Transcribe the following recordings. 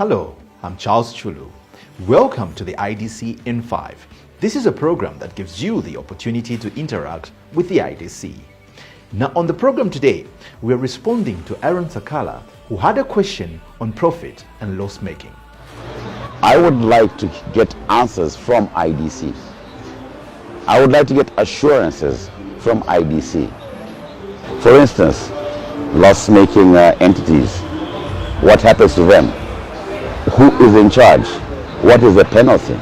Hello, I'm Charles Chulu. Welcome to the IDC in 5. This is a program that gives you the opportunity to interact with the IDC. Now on the program today, we are responding to Aaron Sakala, who had a question on profit and loss making. I would like to get answers from IDC. I would like to get assurances from IDC. For instance, loss-making entities, what happens to them? Who is in charge? What is the penalty?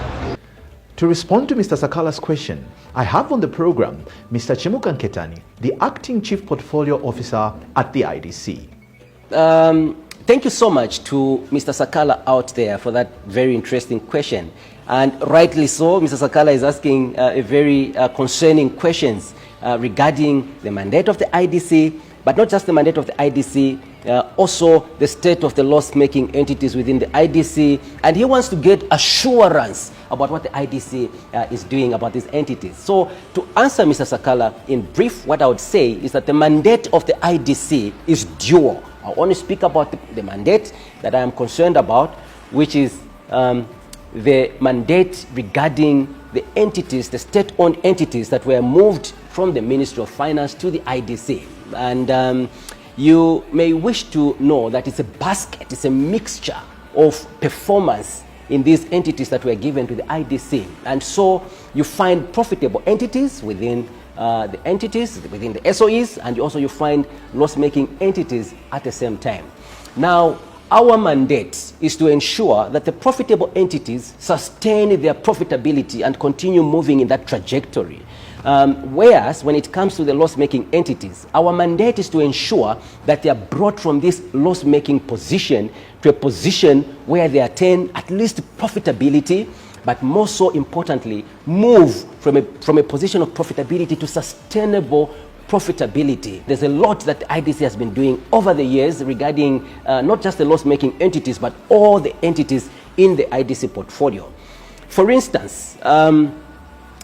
To respond to Mr. Sakala's question, I have on the program Mr. Chimuka Nketani, the Acting Chief Portfolio Officer at the IDC. Thank you so much to Mr. Sakala out there for that very interesting question. And rightly so, Mr. Sakala is asking a very concerning questions regarding the mandate of the IDC, but not just the mandate of the IDC, also the state of the loss-making entities within the IDC, and he wants to get assurance about what the IDC is doing about these entities. So to answer Mr. Sakala in brief, what I would say is that the mandate of the IDC is dual. I want to speak about the mandate that I am concerned about, which is the mandate regarding the entities, the state-owned entities that were moved from the Ministry of Finance to the IDC. And you may wish to know that it's a basket, it's a mixture of performance in these entities that were given to the IDC. And so you find profitable entities within the entities, within the SOEs, and also you find loss-making entities at the same time. Now, our mandate is to ensure that the profitable entities sustain their profitability and continue moving in that trajectory. Whereas when it comes to the loss-making entities, our mandate is to ensure that they are brought from this loss-making position to a position where they attain at least profitability, but more so importantly, move from a position of profitability to sustainable profitability. There's a lot that the IDC has been doing over the years regarding not just the loss-making entities, but all the entities in the IDC portfolio. For instance,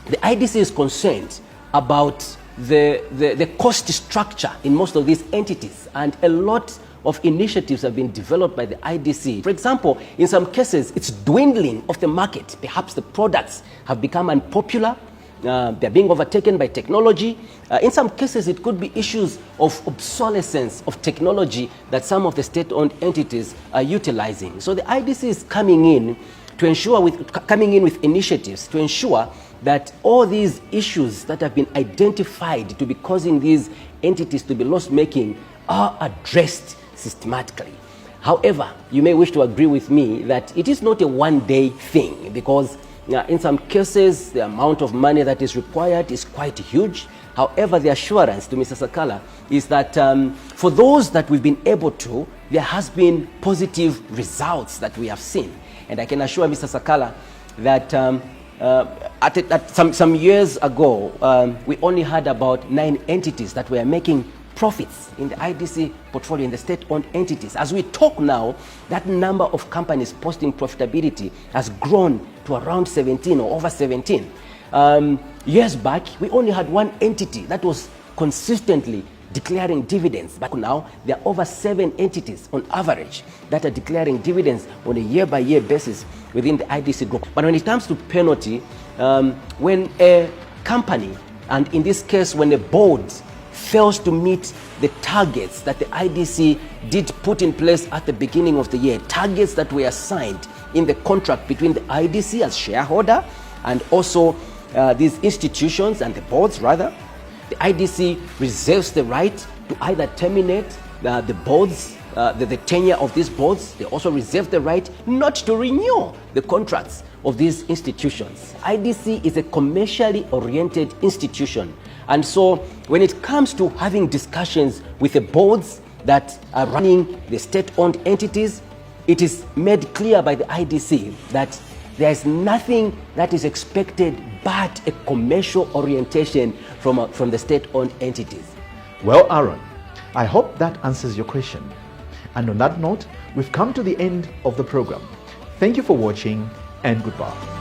the IDC is concerned about the cost structure in most of these entities, and a lot of initiatives have been developed by the IDC. For example, in some cases, it's dwindling of the market. Perhaps the products have become unpopular. They're being overtaken by technology. In some cases, it could be issues of obsolescence of technology that some of the state-owned entities are utilizing. So the IDC is coming in with initiatives to ensure that all these issues that have been identified to be causing these entities to be loss-making are addressed systematically. However, you may wish to agree with me that it is not a one-day thing, because in some cases, the amount of money that is required is quite huge. However, the assurance to Mr. Sakala is that for those that we've been able to, there has been positive results that we have seen. And I can assure Mr. Sakala that some years ago, we only had about 9 entities that were making profits in the IDC portfolio, in the state-owned entities. As we talk now, that number of companies posting profitability has grown to around 17 or over 17. Years back, we only had 1 entity that was consistently declaring dividends, but now there are over 7 entities on average that are declaring dividends on a year-by-year basis within the IDC group. But when it comes to penalty, when a company, and in this case when a board, fails to meet the targets that the IDC did put in place at the beginning of the year, targets that were assigned in the contract between the IDC as shareholder and also these institutions and the boards rather, the IDC reserves the right to either terminate the boards, the tenure of these boards. They also reserve the right not to renew the contracts of these institutions. IDC is a commercially oriented institution. And so when it comes to having discussions with the boards that are running the state-owned entities, it is made clear by the IDC that there is nothing that is expected but a commercial orientation from the state-owned entities. Well, Aaron, I hope that answers your question. And on that note, we've come to the end of the program. Thank you for watching, and goodbye.